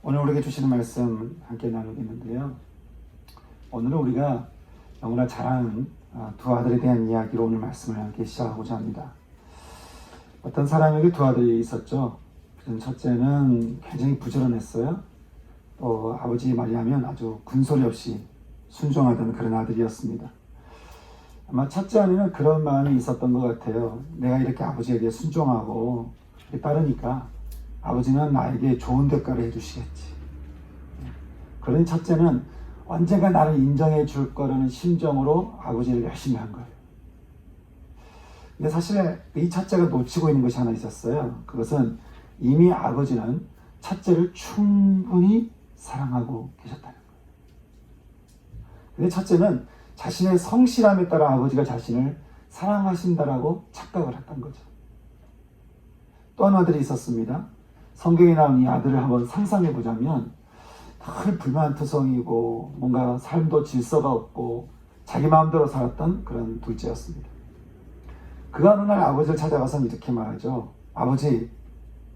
오늘 우리에게 주시는 말씀 함께 나누겠는데요. 오늘은 우리가 너무나 잘하는 두 아들에 대한 이야기로 오늘 말씀을 함께 시작하고자 합니다. 어떤 사람에게 두 아들이 있었죠. 첫째는 굉장히 부지런했어요. 또 아버지 말이 하면 아주 군소리 없이 순종하던 그런 아들이었습니다. 아마 첫째 아내는 그런 마음이 있었던 것 같아요. 내가 이렇게 아버지에게 순종하고 따르니까 아버지는 나에게 좋은 대가를 해주시겠지. 그러니 첫째는 언젠가 나를 인정해 줄 거라는 심정으로 아버지를 열심히 한 거예요. 근데 사실 이 첫째가 놓치고 있는 것이 하나 있었어요. 그것은 이미 아버지는 첫째를 충분히 사랑하고 계셨다는 거예요. 근데 첫째는 자신의 성실함에 따라 아버지가 자신을 사랑하신다라고 착각을 했던 거죠. 또 한 아들이 있었습니다. 성경에 나온 이 아들을 한번 상상해 보자면 늘 불만투성이고 뭔가 삶도 질서가 없고 자기 마음대로 살았던 그런 둘째였습니다. 그가 어느 날 아버지를 찾아가서 이렇게 말하죠. 아버지,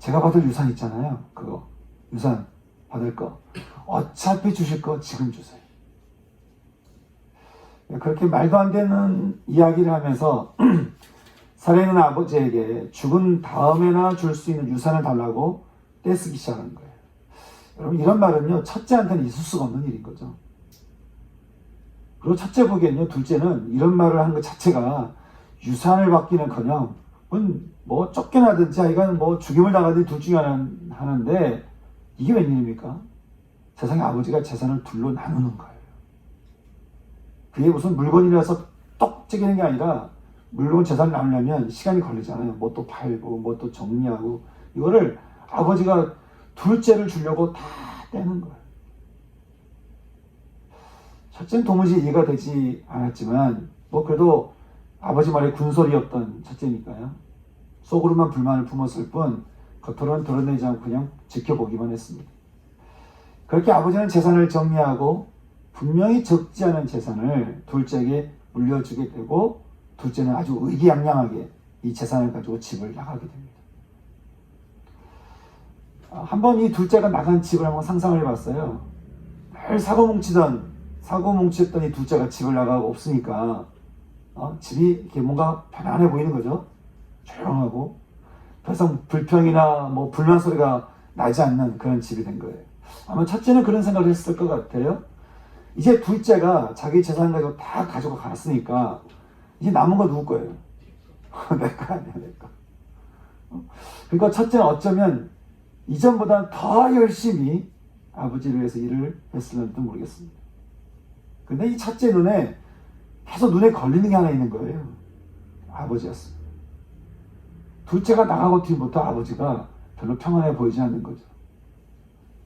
제가 받을 유산 있잖아요. 그거 유산 받을 거 어차피 주실 거 지금 주세요. 그렇게 말도 안 되는 이야기를 하면서 살아있는 아버지에게 죽은 다음에나 줄 수 있는 유산을 달라고 떼쓰기 시작하는 거예요. 여러분, 이런 말은요, 첫째한테는 있을 수가 없는 일인 거죠. 그리고 첫째 보기엔요, 둘째는 이런 말을 한 것 자체가 유산을 받기는커녕 뭐 쫓겨나든지 하여간 뭐 죽임을 당하든지 둘 중에 하나인데 이게 웬일입니까? 세상에 아버지가 재산을 둘로 나누는 거예요. 그게 무슨 물건이라서 똑 찌기는 게 아니라 물론 재산을 나누려면 시간이 걸리잖아요. 뭐 또 팔고 뭐 또 정리하고 이거를 아버지가 둘째를 주려고 다 떼는 거예요. 첫째는 도무지 이해가 되지 않았지만 뭐 그래도 아버지 말에 군소리였던 첫째니까요. 속으로만 불만을 품었을 뿐 겉으로는 드러내지 않고 그냥 지켜보기만 했습니다. 그렇게 아버지는 재산을 정리하고 분명히 적지 않은 재산을 둘째에게 물려주게 되고 둘째는 아주 의기양양하게 이 재산을 가지고 집을 나가게 됩니다. 한번 이 둘째가 나간 집을 한번 상상을 해봤어요. 늘 사고 뭉치던 이 둘째가 집을 나가고 없으니까 집이 이렇게 뭔가 편안해 보이는 거죠. 조용하고 더 이상 불평이나 뭐 불만 소리가 나지 않는 그런 집이 된 거예요. 아마 첫째는 그런 생각을 했을 것 같아요. 이제 둘째가 자기 재산 가지고 다 가지고 갔으니까 이제 남은 거 누구 거예요? 내 거 아니야, 내 거. 그러니까 첫째는 어쩌면 이전보다 더 열심히 아버지를 위해서 일을 했을지도 모르겠습니다. 근데 이 첫째 눈에 계속 눈에 걸리는 게 하나 있는 거예요. 아버지였습니다. 둘째가 나가고 뒤부터 아버지가 별로 평안해 보이지 않는 거죠.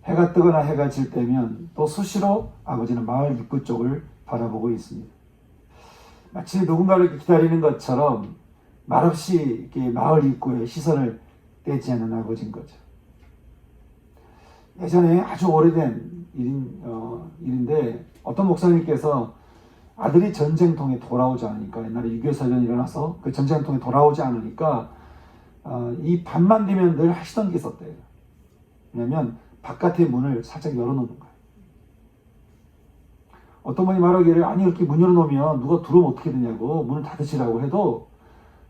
해가 뜨거나 해가 질 때면 또 수시로 아버지는 마을 입구 쪽을 바라보고 있습니다. 마치 누군가를 기다리는 것처럼 말없이 이렇게 마을 입구에 시선을 떼지 않는 아버지인 거죠. 예전에 아주 오래된 일인데 어떤 목사님께서 아들이 전쟁통에 돌아오지 않으니까 옛날에 6.25 사전이 일어나서 그 전쟁통에 돌아오지 않으니까 이 밤만 되면 늘 하시던 게 있었대요. 왜냐하면 바깥의 문을 살짝 열어놓는 거예요. 어떤 분이 말하기를 아니 이렇게 문 열어놓으면 누가 들어오면 어떻게 되냐고 문을 닫으시라고 해도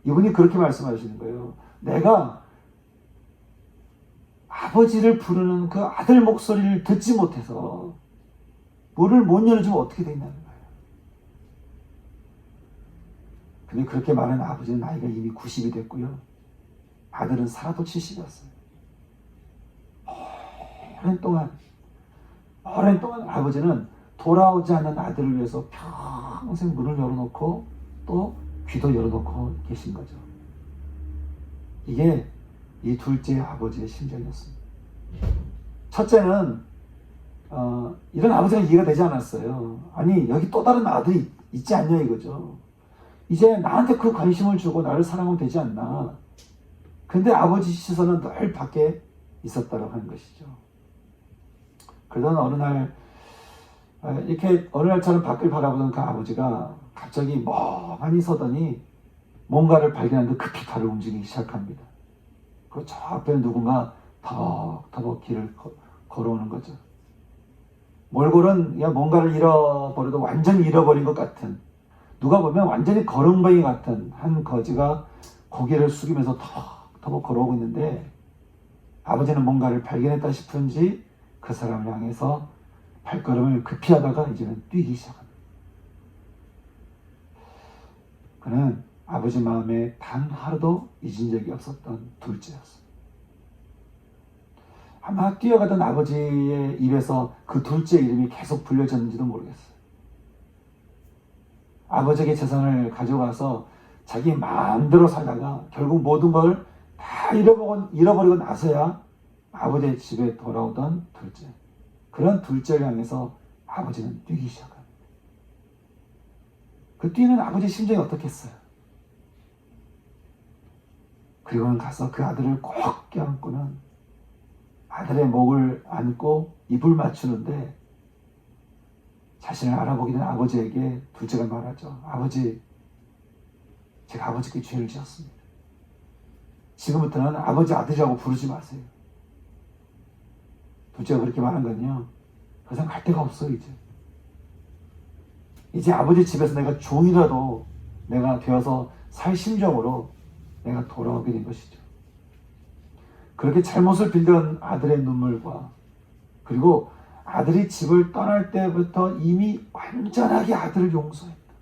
이분이 그렇게 말씀하시는 거예요. 내가 아버지를 부르는 그 아들 목소리를 듣지 못해서 문을 못 열어주면 어떻게 되냐는 거예요. 근데 그렇게 말하는 아버지는 나이가 이미 90이 됐고요. 아들은 살아도 70이었어요. 오랜 동안 아버지는 돌아오지 않는 아들을 위해서 평생 문을 열어놓고 또 귀도 열어놓고 계신 거죠. 이게 이 둘째 아버지의 심정이었습니다. 첫째는 이런 아버지가 이해가 되지 않았어요. 아니 여기 또 다른 아들이 있지 않냐 이거죠. 이제 나한테 그 관심을 주고 나를 사랑하면 되지 않나. 근데 아버지 시선은 늘 밖에 있었다고 하는 것이죠. 그러던 어느 날 이렇게 어느 날처럼 밖을 바라보던 그 아버지가 갑자기 멍하니 서더니 뭔가를 발견한 듯 급히 발을 움직이기 시작합니다. 그리고 저 앞에 누군가 터벅터벅 길을 걸어오는 거죠. 몰골은 뭔가를 잃어버려도 완전히 잃어버린 것 같은, 누가 보면 완전히 거렁뱅이 같은 한 거지가 고개를 숙이면서 터벅터벅 걸어오고 있는데, 아버지는 뭔가를 발견했다 싶은지 그 사람을 향해서 발걸음을 급히 하다가 이제는 뛰기 시작합니다. 그는 아버지 마음에 단 하루도 잊은 적이 없었던 둘째였습니다. 아마 뛰어가던 아버지의 입에서 그 둘째 이름이 계속 불려졌는지도 모르겠어요. 아버지에게 재산을 가져가서 자기 마음대로 살다가 결국 모든 걸 다 잃어버리고 나서야 아버지의 집에 돌아오던 둘째. 그런 둘째를 향해서 아버지는 뛰기 시작합니다. 그 뛰는 아버지의 심정이 어떻겠어요? 그리고는 가서 그 아들을 꼭 껴안고는 아들의 목을 안고 입을 맞추는데, 자신을 알아보게 된 아버지에게 둘째가 말하죠. 아버지, 제가 아버지께 죄를 지었습니다. 지금부터는 아버지 아들이라고 부르지 마세요. 둘째가 그렇게 말한 건요, 그 이상 갈 데가 없어. 이제 아버지 집에서 내가 종이라도 내가 되어서 살 심정으로 내가 돌아오게 된 것이죠. 그렇게 잘못을 빌던 아들의 눈물과, 그리고 아들이 집을 떠날 때부터 이미 완전하게 아들을 용서했다.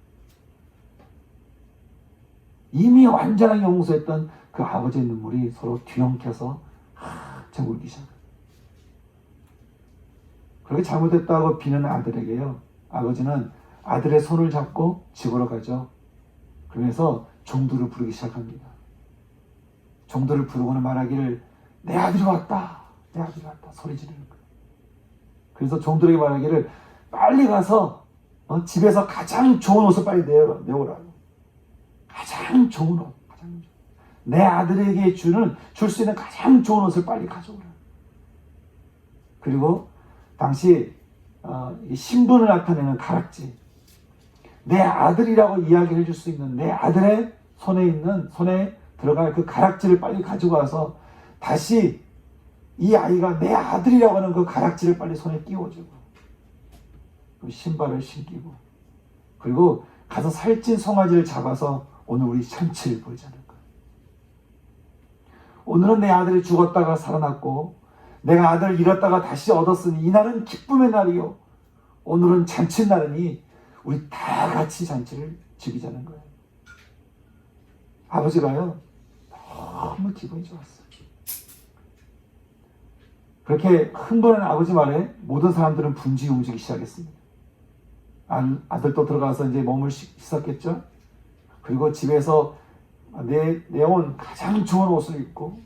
이미 완전하게 용서했던 그 아버지의 눈물이 서로 뒤엉켜서 한참 울기 시작합니다. 그렇게 잘못했다고 비는 아들에게요, 아버지는 아들의 손을 잡고 집으로 가죠. 그러면서 종들을 부르기 시작합니다. 종들을 부르고는 말하기를, 내 아들이 왔다, 내 아들이 왔다 소리 지르는 거예요. 그래서 종들에게 말하기를, 빨리 가서 집에서 가장 좋은 옷을 빨리 내오라고. 가장 좋은 옷, 내 아들에게 줄 수 있는 가장 좋은 옷을 빨리 가져오라. 그리고 당시 신분을 나타내는 가락지, 내 아들이라고 이야기를 해줄 수 있는 내 아들의 손에 들어갈 그 가락지를 빨리 가지고 와서 다시 이 아이가 내 아들이라고 하는 그 가락지를 빨리 손에 끼워주고, 그 신발을 신기고, 그리고 가서 살찐 송아지를 잡아서 오늘 우리 잔치를 보이자는 거예요. 오늘은 내 아들이 죽었다가 살아났고 내가 아들을 잃었다가 다시 얻었으니 이날은 기쁨의 날이요, 오늘은 잔치 날이니 우리 다 같이 잔치를 즐기자는 거예요. 아버지가요, 너무 기분이 좋았어요. 그렇게 흥분한 아버지 말에 모든 사람들은 분주히 움직이기 시작했습니다. 아들도 들어가서 이제 몸을 씻었겠죠. 그리고 집에서 내온 가장 좋은 옷을 입고,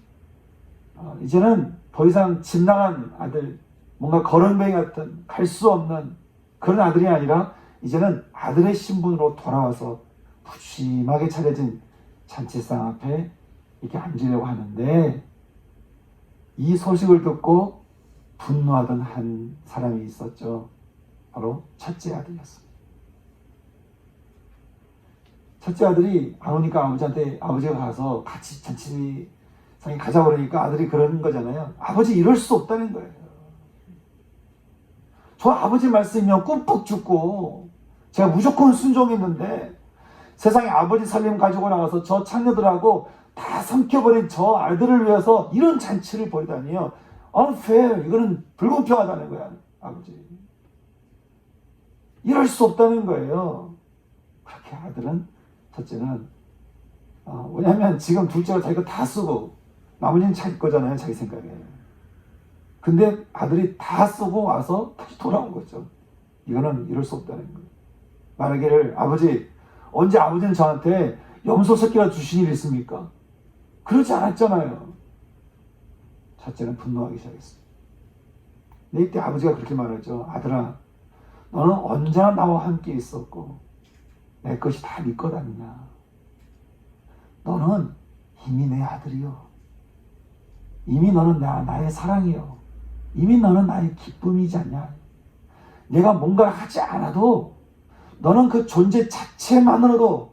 이제는 더 이상 집 나간 아들, 뭔가 거렁뱅이 같은 갈 수 없는 그런 아들이 아니라 이제는 아들의 신분으로 돌아와서 푸짐하게 차려진 잔치상 앞에 이렇게 앉으려고 하는데, 이 소식을 듣고 분노하던 한 사람이 있었죠. 바로 첫째 아들이었습니다. 첫째 아들이 안 오니까 아버지가 가서 같이 잔치상에 가자고 그러니까 아들이 그러는 거잖아요. 아버지, 이럴 수 없다는 거예요. 저 아버지 말씀이면 꿈뻑 죽고 제가 무조건 순종했는데, 세상에 아버지 살림 가지고 나가서 저 창녀들하고 다 삼켜버린 저 아들을 위해서 이런 잔치를 벌이다니요. unfair, 이거는 불공평하다는 거야, 아버지. 이럴 수 없다는 거예요. 그렇게 첫째는 왜냐하면 지금 둘째가 자기가 다 쓰고 나머지는 자기 거잖아요, 자기 생각에. 근데 아들이 다 쓰고 와서 다시 돌아온 거죠. 이거는 이럴 수 없다는 거예요. 말하기를, 아버지, 언제 아버지는 저한테 염소 새끼라 주신 일이 있습니까? 그러지 않았잖아요. 첫째는 분노하기 시작했습니다. 근데 이때 아버지가 그렇게 말하죠. 아들아, 너는 언제나 나와 함께 있었고 내 것이 다 네 것 아니냐. 너는 이미 내 아들이요, 이미 너는 나의 사랑이요, 이미 너는 나의 기쁨이지 않냐. 내가 뭔가를 하지 않아도 너는 그 존재 자체만으로도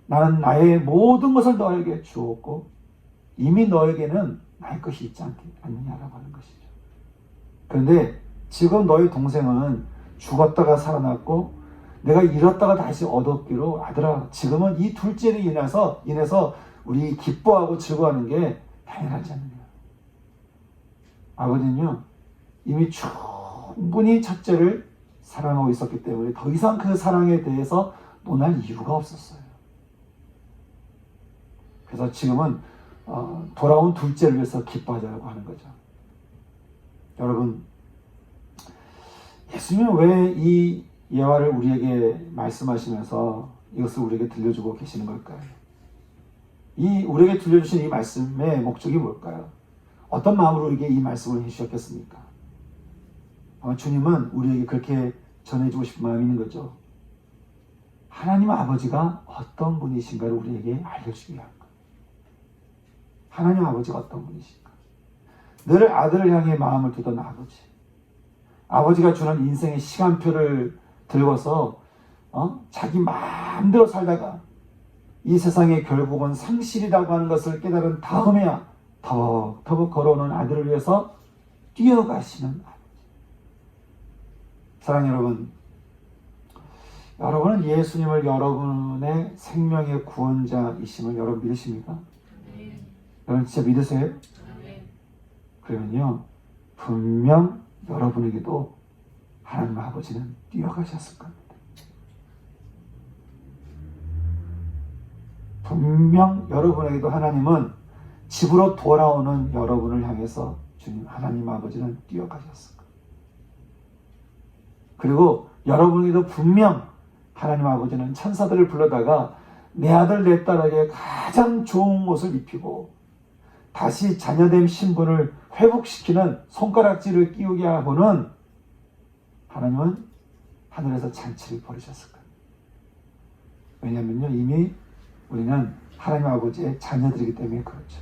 나는 나의 모든 것을 너에게 주었고 이미 너에게는 나의 것이 있지 않느냐라고 하는 것이죠. 그런데 지금 너희 동생은 죽었다가 살아났고 내가 잃었다가 다시 얻었기로 아들아, 지금은 이 둘째로 인해서 우리 기뻐하고 즐거워하는 게 당연하지 않느냐. 아버지는요, 이미 충분히 첫째를 사랑하고 있었기 때문에 더 이상 그 사랑에 대해서 논할 이유가 없었어요. 그래서 지금은 돌아온 둘째를 위해서 기뻐하자고 하는 거죠. 여러분, 예수님은 왜 이 예화를 우리에게 말씀하시면서 이것을 우리에게 들려주고 계시는 걸까요? 우리에게 들려주신 이 말씀의 목적이 뭘까요? 어떤 마음으로 우리에게 이 말씀을 해주셨겠습니까? 아마 주님은 우리에게 그렇게 전해주고 싶은 마음이 있는 거죠. 하나님 아버지가 어떤 분이신가를 우리에게 알려주기 위한 것. 하나님 아버지가 어떤 분이신가? 늘 아들을 향해 마음을 두던 아버지. 아버지가 주는 인생의 시간표를 들고서 자기 마음대로 살다가 이 세상에 결국은 상실이라고 하는 것을 깨달은 다음에야 더욱 걸어오는 아들을 위해서 뛰어가시는 아버지. 사랑하는 여러분, 여러분은 예수님을 여러분의 생명의 구원자이심을 여러분 믿으십니까? 네. 여러분 진짜 믿으세요? 네. 그러면요, 분명 여러분에게도 하나님 아버지는 뛰어가셨을 겁니다. 분명 여러분에게도 하나님은 집으로 돌아오는 여러분을 향해서 주님 하나님 아버지는 뛰어가셨을 겁니다. 그리고 여러분에게도 분명 하나님 아버지는 천사들을 불러다가 내 아들 내 딸에게 가장 좋은 옷을 입히고 다시 자녀됨 신분을 회복시키는 손가락질을 끼우게 하고는 하나님은 하늘에서 잔치를 벌이셨을 거예요. 왜냐하면요, 이미 우리는 하나님 아버지의 자녀들이기 때문에 그렇죠.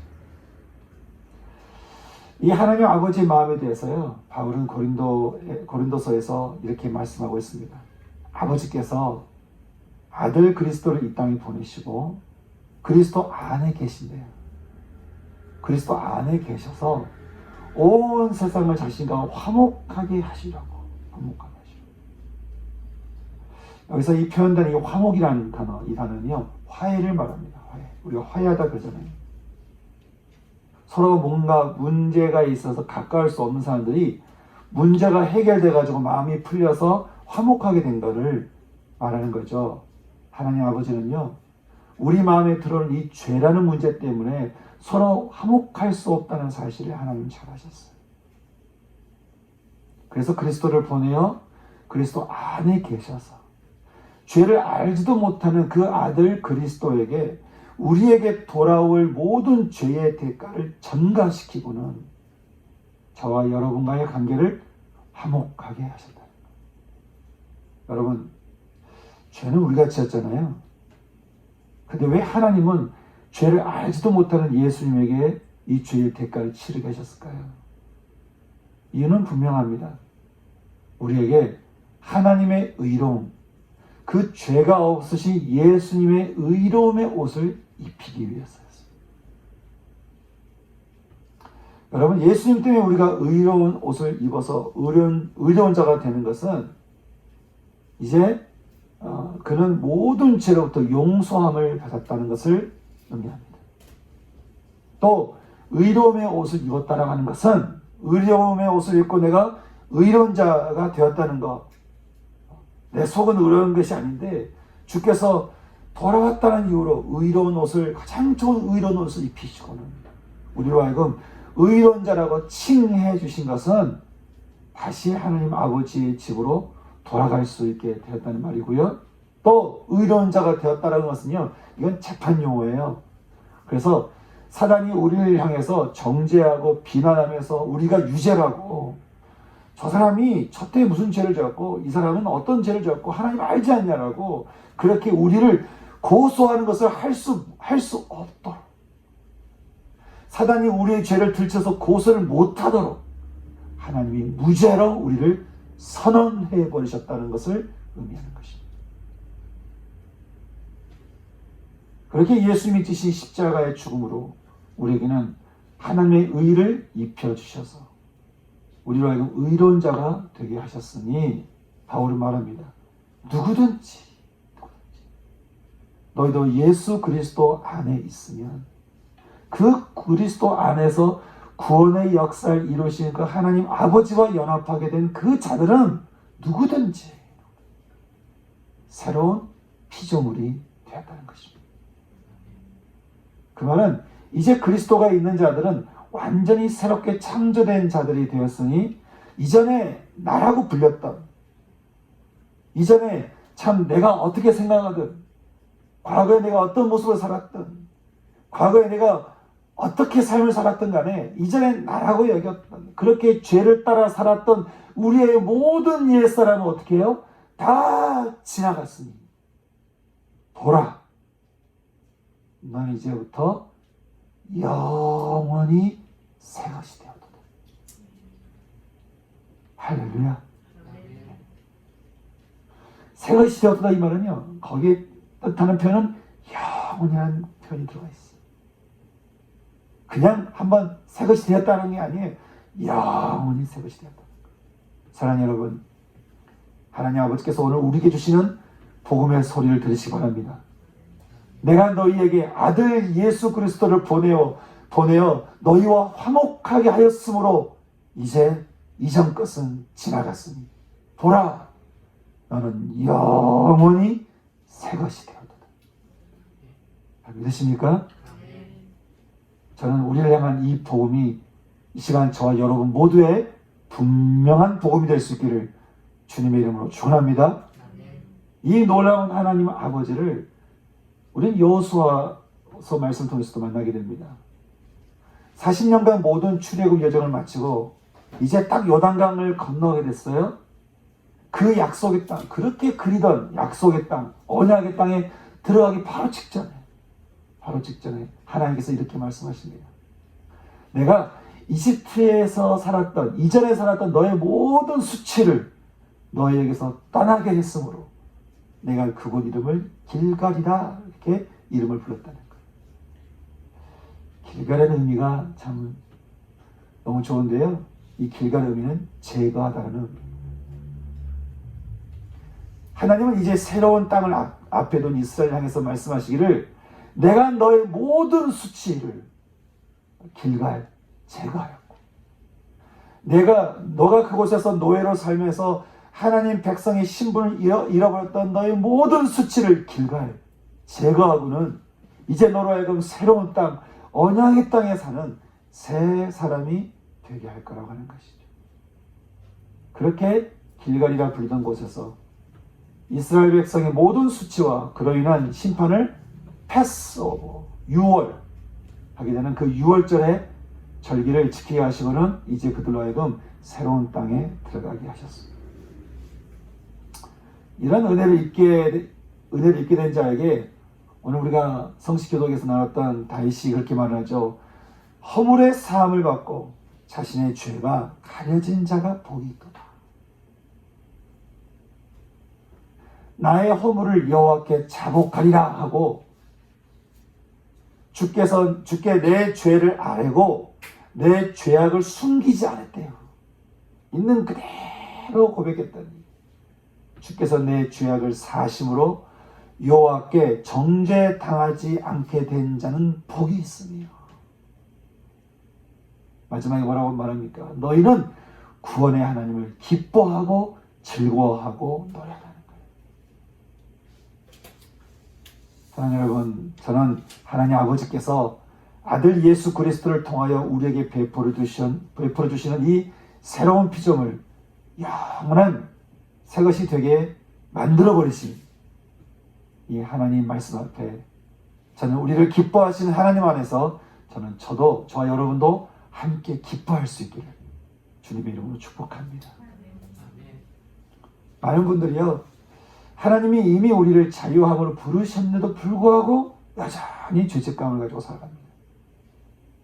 이 하나님 아버지의 마음에 대해서요, 바울은 고린도서에서 이렇게 말씀하고 있습니다. 아버지께서 아들 그리스도를 이 땅에 보내시고 그리스도 안에 계신대요. 그리스도 안에 계셔서 온 세상을 자신과 화목하게 하시려고. 여기서 이 표현된 이 화목이라는 단어, 이 단어는요, 화해를 말합니다. 화해. 우리가 화해하다 그러잖아요. 서로 뭔가 문제가 있어서 가까울 수 없는 사람들이 문제가 해결돼가지고 마음이 풀려서 화목하게 된 것을 말하는 거죠. 하나님 아버지는요, 우리 마음에 들어오는 이 죄라는 문제 때문에 서로 화목할 수 없다는 사실을 하나님 잘 아셨어요. 그래서 그리스도를 보내어 그리스도 안에 계셔서 죄를 알지도 못하는 그 아들 그리스도에게 우리에게 돌아올 모든 죄의 대가를 전가시키고는 저와 여러분과의 관계를 화목하게 하셨다는 거예요. 여러분, 죄는 우리가 지었잖아요. 근데 왜 하나님은 죄를 알지도 못하는 예수님에게 이 죄의 대가를 치르게 하셨을까요? 이유는 분명합니다. 우리에게 하나님의 의로움, 그 죄가 없으신 예수님의 의로움의 옷을 입히기 위해서였습니다. 여러분, 예수님 때문에 우리가 의로운 옷을 입어서 의로운 자가 되는 것은 이제 그는 모든 죄로부터 용서함을 받았다는 것을 의미합니다. 또 의로움의 옷을 입었다라고 하는 것은 의로움의 옷을 입고 내가 의로운 자가 되었다는 것, 내 속은 의로운 것이 아닌데 주께서 돌아왔다는 이유로 의로운 옷을, 가장 좋은 의로운 옷을 입히시고는 우리로 하여금 의로운 자라고 칭해 주신 것은 다시 하나님 아버지의 집으로 돌아갈 수 있게 되었다는 말이고요. 또 의로운 자가 되었다는 것은요, 이건 재판 용어예요. 그래서 사단이 우리를 향해서 정죄하고 비난하면서 우리가 유죄라고, 저 사람이 저때 무슨 죄를 지었고 이 사람은 어떤 죄를 지었고 하나님 알지 않냐라고 그렇게 우리를 고소하는 것을 할 수 없도록, 사단이 우리의 죄를 들춰서 고소를 못하도록 하나님이 무죄로 우리를 선언해 버리셨다는 것을 의미하는 것입니다. 그렇게 예수님이 지신 십자가의 죽음으로 우리에게는 하나님의 의를 입혀주셔서 우리로 하여금 의로운 자가 되게 하셨으니 바울은 말합니다. 누구든지 너희도 예수 그리스도 안에 있으면 그 그리스도 안에서 구원의 역사를 이루신 그 하나님 아버지와 연합하게 된 그 자들은 누구든지 새로운 피조물이 되었다는 것입니다. 그 말은 이제 그리스도가 있는 자들은 완전히 새롭게 창조된 자들이 되었으니 이전에 나라고 불렸던, 이전에 참 내가 어떻게 생각하든, 과거에 내가 어떤 모습을 살았든, 과거에 내가 어떻게 삶을 살았든 간에 이전에 나라고 여겼던, 그렇게 죄를 따라 살았던 우리의 모든 옛사람은 어떻게 해요? 다 지나갔으니 보라, 너는 이제부터 영원히 새 것이 되었도다. 할렐루야. 새 것이 되었다 이 말은요, 거기에 뜻하는 표현은 영원이라는 표현이 들어가 있어요. 그냥 한번 새 것이 되었다는 게 아니에요. 영원히 새 것이 되었다. 사랑하는 여러분, 하나님 아버지께서 오늘 우리에게 주시는 복음의 소리를 들으시기 바랍니다. 내가 너희에게 아들 예수 그리스도를 보내어 너희와 화목하게 하였으므로 이제 이전 것은 지나갔으니 보라, 너는 영원히 새 것이 되었다. 믿으십니까? 저는 우리를 향한 이 복음이 이 시간 저와 여러분 모두의 분명한 복음이 될 수 있기를 주님의 이름으로 축원합니다. 이 놀라운 하나님 아버지를 우리는 여호수아서 말씀 통해서도 만나게 됩니다. 40년간 모든 출애굽 여정을 마치고 이제 딱 요단강을 건너게 됐어요. 그 약속의 땅, 그렇게 그리던 약속의 땅, 언약의 땅에 들어가기 바로 직전에 하나님께서 이렇게 말씀하십니다. 내가 이집트에서 살았던, 이전에 살았던 너의 모든 수치를 너희에게서 떠나게 했으므로 내가 그곳 이름을 길갈이라 이렇게 이름을 불렀다는 거예요. 길갈의 의미가 참 너무 좋은데요. 이 길갈의 의미는 제거하다는 의미입니다. 하나님은 이제 새로운 땅을 앞에 둔 이스라엘 향해서 말씀하시기를 내가 너의 모든 수치를 길갈 제거하였고 너가 그곳에서 노예로 살면서 하나님 백성의 신분을 잃어버렸던 너의 모든 수치를 길갈 제거하고는 이제 너로 하여금 새로운 땅, 언약의 땅에 사는 새 사람이 되게 할 거라고 하는 것이죠. 그렇게 길갈이라 부르던 곳에서 이스라엘 백성의 모든 수치와 그로 인한 심판을 패스오버, 유월 하게 되는 그 유월절의 절기를 지키게 하시고는 이제 그들로 하여금 새로운 땅에 들어가게 하셨습니다. 이런 은혜를 입게 된 자에게 오늘 우리가 성식교독에서 나눴던 다윗이 그렇게 말하죠. 허물의 사함을 받고 자신의 죄가 가려진 자가 복이 있도다. 나의 허물을 여호와께 자복하리라 하고 주께 내 죄를 아뢰고 내 죄악을 숨기지 않았대요. 있는 그대로 고백했더니 주께서 내 죄악을 사심으로 여호와께 정죄당하지 않게 된 자는 복이 있으며 마지막에 뭐라고 말합니까? 너희는 구원의 하나님을 기뻐하고 즐거워하고 노래하는 거예요. 사랑하는 여러분, 저는 하나님 아버지께서 아들 예수 그리스도를 통하여 우리에게 베풀어 주시는 이 새로운 피조물, 영원한 새 것이 되게 만들어버리신 이 하나님 말씀 앞에 저는 우리를 기뻐하시는 하나님 안에서 저와 여러분도 함께 기뻐할 수 있기를 주님의 이름으로 축복합니다. 많은 분들이요, 하나님이 이미 우리를 자유함으로 부르셨는데도 불구하고 여전히 죄책감을 가지고 살아갑니다.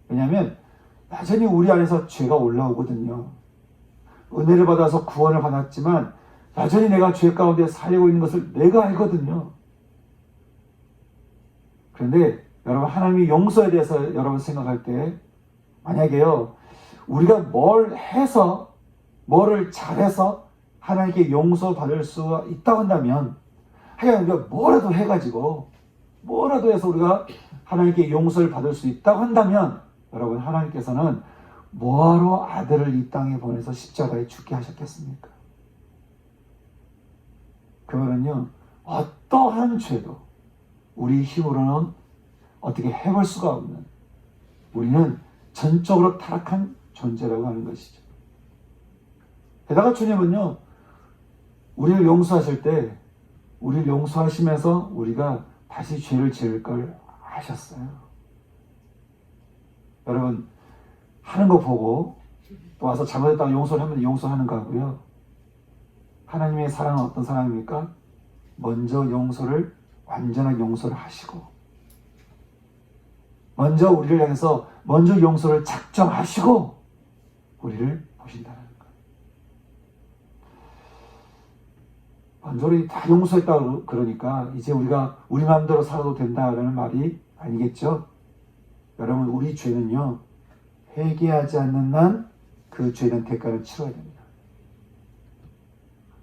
왜냐하면 여전히 우리 안에서 죄가 올라오거든요. 은혜를 받아서 구원을 받았지만 여전히 내가 죄 가운데 살고 있는 것을 내가 알거든요. 그런데 여러분, 하나님의 용서에 대해서 여러분 생각할 때 만약에요, 우리가 뭘 해서 뭐를 잘해서 하나님께 용서받을 수 있다고 한다면, 하여간 우리가 뭐라도 해가지고 뭐라도 해서 우리가 하나님께 용서를 받을 수 있다고 한다면, 여러분, 하나님께서는 뭐하러 아들을 이 땅에 보내서 십자가에 죽게 하셨겠습니까? 그 말은요, 어떠한 죄도 우리 힘으로는 어떻게 해볼 수가 없는, 우리는 전적으로 타락한 존재라고 하는 것이죠. 게다가 주님은요, 우리를 용서하실 때, 우리를 용서하시면서 우리가 다시 죄를 지을 걸 아셨어요. 여러분, 하는 거 보고 또 와서 잘못했다고 용서를 하면 용서하는 거고요. 하나님의 사랑은 어떤 사랑입니까? 먼저 용서를, 완전한 용서를 하시고, 먼저 우리를 향해서 먼저 용서를 작정하시고 우리를 보신다는 거예요. 먼저 우리 다 용서했다고 그러니까 이제 우리가 우리 마음대로 살아도 된다라는 말이 아니겠죠? 여러분, 우리 죄는요, 회개하지 않는 한 그 죄에 대한 대가를 치러야 됩니다.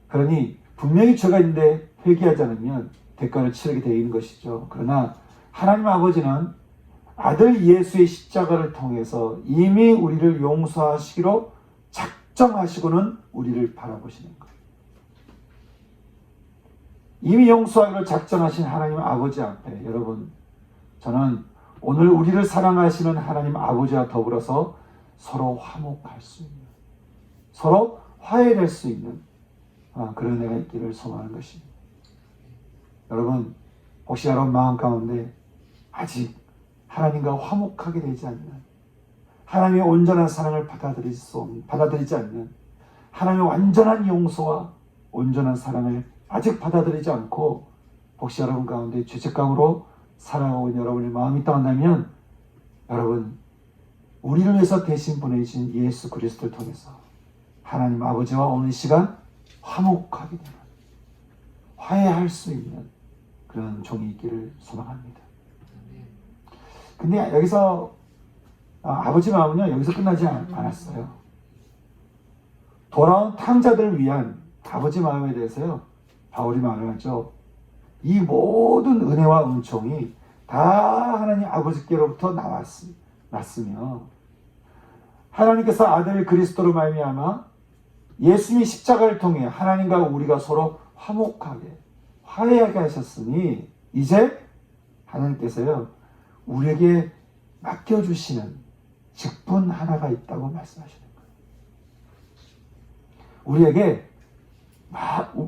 그러니 분명히 죄가 있는데 회개하지 않으면 대가를 치르게 되어 있는 것이죠. 그러나 하나님 아버지는 아들 예수의 십자가를 통해서 이미 우리를 용서하시기로 작정하시고는 우리를 바라보시는 거예요. 이미 용서하기로 작정하신 하나님 아버지 앞에, 여러분, 저는 오늘 우리를 사랑하시는 하나님 아버지와 더불어서 서로 화목할 수 있는, 서로 화해될 수 있는 그런 은혜가 있기를 소망하는 것입니다. 여러분, 혹시 여러분 마음 가운데 아직 하나님과 화목하게 되지 않는, 하나님의 온전한 사랑을 받아들이지 않는, 하나님의 완전한 용서와 온전한 사랑을 아직 받아들이지 않고 혹시 여러분 가운데 죄책감으로 살아가고 있는 여러분의 마음이 있다 한다면, 여러분, 우리를 위해서 대신 보내신 예수 그리스도를 통해서 하나님 아버지와 오늘 시간 화목하게 되는, 화해할 수 있는 그런 종이 있기를 소망합니다. 근데 여기서 아버지 마음은요, 여기서 끝나지 않았어요. 돌아온 탕자들을 위한 아버지 마음에 대해서요, 바울이 말을 하죠. 이 모든 은혜와 은총이 다 하나님 아버지께로부터 났으며, 하나님께서 아들 그리스도로 말미암아 예수님이 십자가를 통해 하나님과 우리가 서로 화목하게, 화해하게 하셨으니 이제 하나님께서요, 우리에게 맡겨주시는 직분 하나가 있다고 말씀하시는 거예요. 우리에게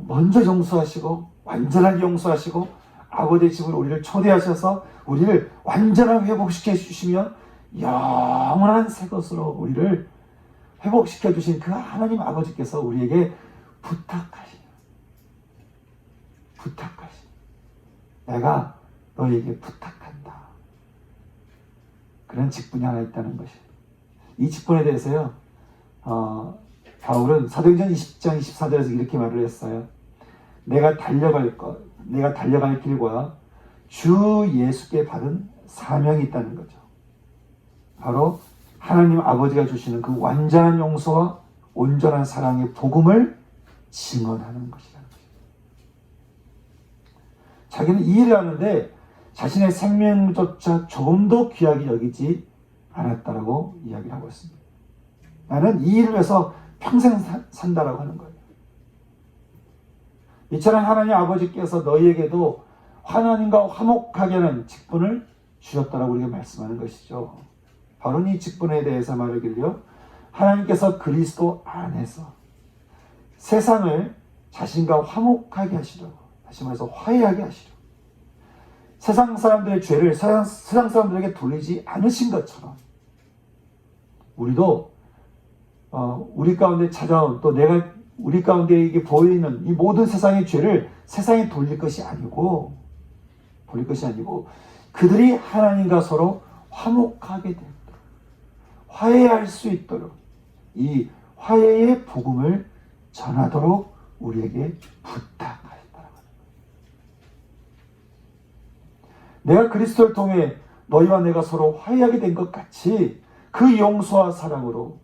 먼저 용서하시고, 완전하게 용서하시고, 아버지의 집으로 우리를 초대하셔서 우리를 완전하게 회복시켜 주시면 영원한 새 것으로 우리를 회복시켜 주신 그 하나님 아버지께서 우리에게 부탁하시는, 내가 너에게 부탁한다, 그런 직분이 하나 있다는 것이에요. 이 직분에 대해서요, 바울은 사도행전 20장 24절에서 이렇게 말을 했어요. 내가 달려갈 길과 주 예수께 받은 사명이 있다는 거죠. 바로 하나님 아버지가 주시는 그 완전한 용서와 온전한 사랑의 복음을 증언하는 것이라는 거죠. 자기는 이 일을 하는데 자신의 생명조차 조금도 귀하게 여기지 않았다라고 이야기를 하고 있습니다. 나는 이 일을 위해서 평생 산다라고 하는 거예요. 이처럼 하나님 아버지께서 너희에게도 하나님과 화목하게 하는 직분을 주셨다라고 우리가 말씀하는 것이죠. 바로 이 직분에 대해서 말하기를요, 하나님께서 그리스도 안에서 세상을 자신과 화목하게 하시려고, 다시 말해서 화해하게 하시려고, 세상 사람들의 죄를 세상 사람들에게 돌리지 않으신 것처럼 우리도 우리 가운데 찾아온, 또 우리 가운데 이게 보이는 이 모든 세상의 죄를 세상에 돌릴 것이 아니고 그들이 하나님과 서로 화목하게 되도록, 화해할 수 있도록 이 화해의 복음을 전하도록 우리에게 부탁하셨다는 거예요. 내가 그리스도를 통해 너희와 내가 서로 화해하게 된 것 같이 그 용서와 사랑으로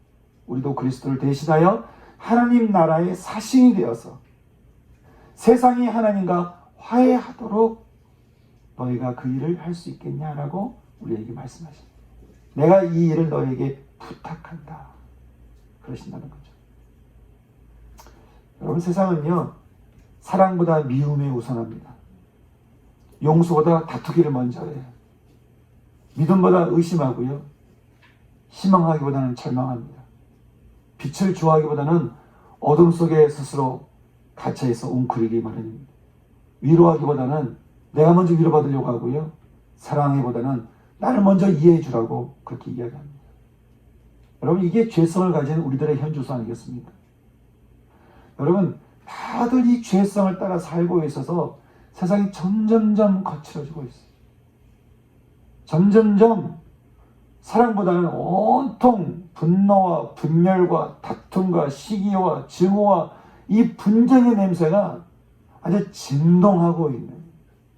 우리도 그리스도를 대신하여 하나님 나라의 사신이 되어서 세상이 하나님과 화해하도록 너희가 그 일을 할 수 있겠냐라고 우리에게 말씀하십니다. 내가 이 일을 너에게 부탁한다. 그러신다는 거죠. 여러분, 세상은요, 사랑보다 미움에 우선합니다. 용서보다 다투기를 먼저 해요. 믿음보다 의심하고요. 희망하기보다는 절망합니다. 빛을 좋아하기보다는 어둠 속에 스스로 갇혀있어 웅크리기 마련입니다. 위로하기보다는 내가 먼저 위로받으려고 하고요. 사랑하기보다는 나를 먼저 이해해 주라고 그렇게 이야기합니다. 여러분, 이게 죄성을 가진 우리들의 현주소 아니겠습니까? 여러분, 다들 이 죄성을 따라 살고 있어서 세상이 점점점 거칠어지고 있어요. 점점점 사랑보다는 온통 분노와 분열과 다툼과 시기와 증오와 이 분쟁의 냄새가 아주 진동하고 있는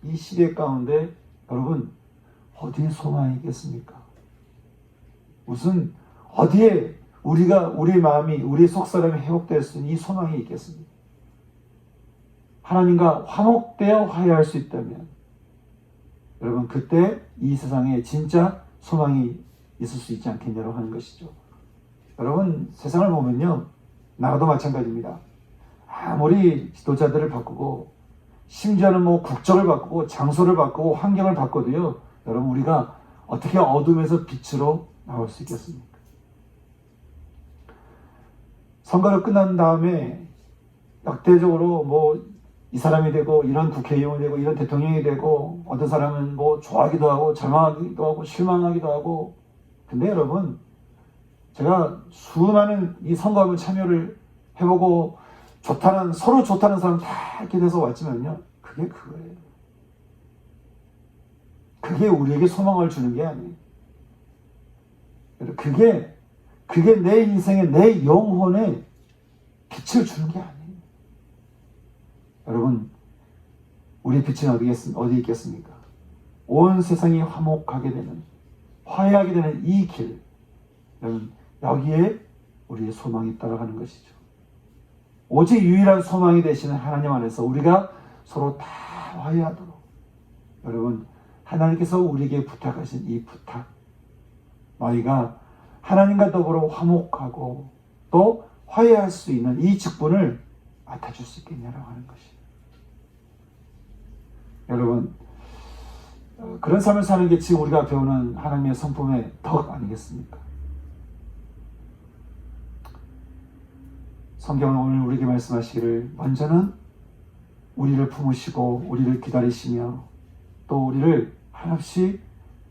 이 시대 가운데 여러분, 어디에 소망이 있겠습니까? 무슨 어디에 우리 마음이, 우리 속사람이 회복될 수 있는 이 소망이 있겠습니까? 하나님과 화목되어 화해할 수 있다면 여러분, 그때 이 세상에 진짜 소망이 있을 수 있지 않겠냐고 하는 것이죠. 여러분, 세상을 보면요, 나라도 마찬가지입니다. 아무리 지도자들을 바꾸고 심지어는 국적을 바꾸고 장소를 바꾸고 환경을 바꿔도요, 여러분, 우리가 어떻게 어둠에서 빛으로 나올 수 있겠습니까? 선거를 끝난 다음에 역대적으로 이 사람이 되고 이런 국회의원이 되고 이런 대통령이 되고 어떤 사람은 좋아하기도 하고 절망하기도 하고 실망하기도 하고. 근데 여러분, 제가 수많은 이 선거에 참여를 해보고 서로 좋다는 사람 다 이렇게 돼서 왔지만요, 그게 그거예요. 그게 우리에게 소망을 주는 게 아니에요. 그게 내 인생에, 내 영혼에 빛을 주는 게 아니에요. 여러분, 우리 빛은 어디 있겠습니까? 온 세상이 화목하게 되는, 화해하게 되는 이 길, 여러분, 여기에 우리의 소망이 따라가는 것이죠. 오직 유일한 소망이 되시는 하나님 안에서 우리가 서로 다 화해하도록, 여러분, 하나님께서 우리에게 부탁하신 이 부탁, 너희가 하나님과 더불어 화목하고 또 화해할 수 있는 이 직분을 맡아줄 수 있겠냐라고 하는 것이에요. 여러분, 그런 삶을 사는 게 지금 우리가 배우는 하나님의 성품의 덕 아니겠습니까? 성경은 오늘 우리에게 말씀하시기를, 먼저는 우리를 품으시고 우리를 기다리시며 또 우리를 한없이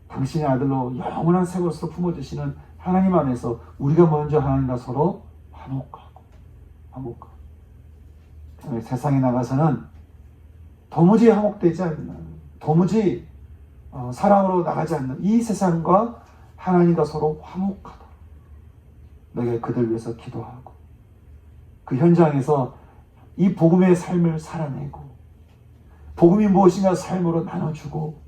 당신의 아들로 영원한 새 것으로 품어주시는 하나님 안에서 우리가 먼저 하나님과 서로 화목하고 세상에 나가서는 도무지 화목되지 않는, 도무지 사랑으로 나가지 않는 이 세상과 하나님과 서로 화목하도록 내가 그들 위해서 기도하고 그 현장에서 이 복음의 삶을 살아내고 복음이 무엇인가 삶으로 나눠주고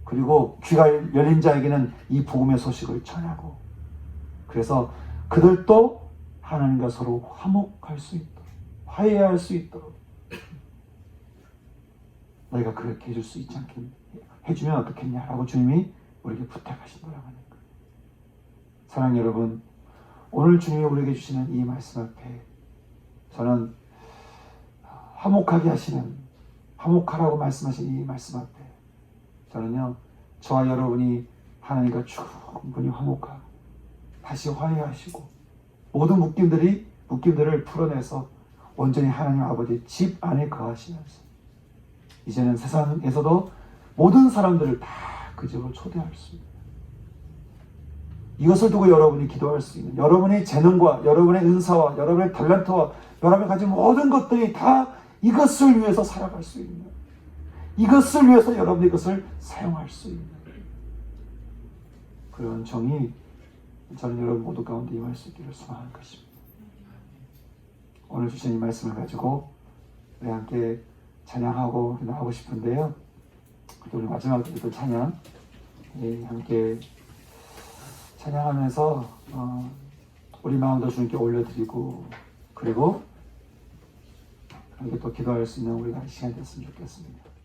그리고 귀가 열린 자에게는 이 복음의 소식을 전하고 그래서 그들도 하나님과 서로 화목할 수 있도록 화해할 수 있도록 너희가 그렇게 해줄 수 있지 않겠냐, 해주면 어떻겠냐라고 주님이 우리에게 부탁하신 거라고 하는 거예요. 사랑하는 여러분, 오늘 주님이 우리에게 주시는 이 말씀 앞에 저는 화목하라고 말씀하신 이 말씀 앞에 저는요, 저와 여러분이 하나님과 충분히 화목하고 다시 화해하시고 모든 묶임들을 풀어내서 온전히 하나님 아버지 집 안에 거하시면서 이제는 세상에서도 모든 사람들을 다 그 집으로 초대할 수 있는, 이것을 두고 여러분이 기도할 수 있는, 여러분의 재능과 여러분의 은사와 여러분의 탤런트와 여러분이 가진 모든 것들이 다 이것을 위해서 살아갈 수 있는, 이것을 위해서 여러분이 이것을 사용할 수 있는 그런 정이 저는 여러분 모두 가운데 임할 수 있기를 소망하는 것입니다. 오늘 주신 이 말씀을 가지고 우리 함께 찬양하고 기도하고 싶은데요. 우리 마지막 기도 찬양 함께 찬양하면서 우리 마음도 주님께 올려드리고 그리고 그렇게 또 기도할 수 있는 우리가 시간이 됐으면 좋겠습니다.